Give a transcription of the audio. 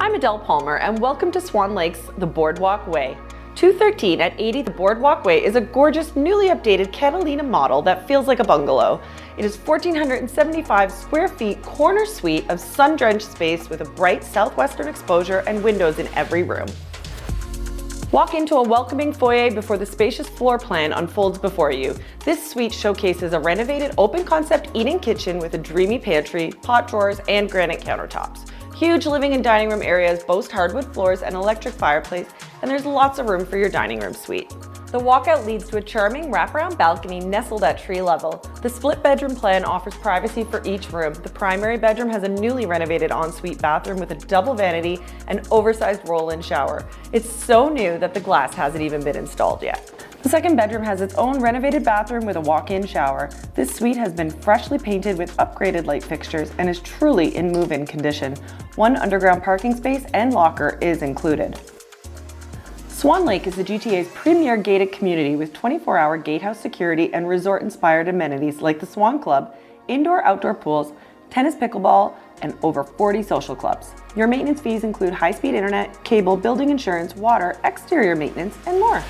I'm Adele Palmer, and welcome to Swan Lake's The Boardwalk Way. 213 at 80 The Boardwalk Way is a gorgeous, newly updated Catalina model that feels like a bungalow. It is 1,475 square feet corner suite of sun-drenched space with a bright southwestern exposure and windows in every room. Walk into a welcoming foyer before the spacious floor plan unfolds before you. This suite showcases a renovated open-concept eating kitchen with a dreamy pantry, pot drawers, and granite countertops. Huge living and dining room areas boast hardwood floors and electric fireplace, and there's lots of room for your dining room suite. The walkout leads to a charming wraparound balcony nestled at tree level. The split bedroom plan offers privacy for each room. The primary bedroom has a newly renovated ensuite bathroom with a double vanity and oversized roll-in shower. It's so new that the glass hasn't even been installed yet. The second bedroom has its own renovated bathroom with a walk-in shower. This suite has been freshly painted with upgraded light fixtures and is truly in move-in condition. One underground parking space and locker is included. Swan Lake is the GTA's premier gated community with 24-hour gatehouse security and resort-inspired amenities like the Swan Club, indoor-outdoor pools, tennis pickleball, and over 40 social clubs. Your maintenance fees include high-speed internet, cable, building insurance, water, exterior maintenance, and more.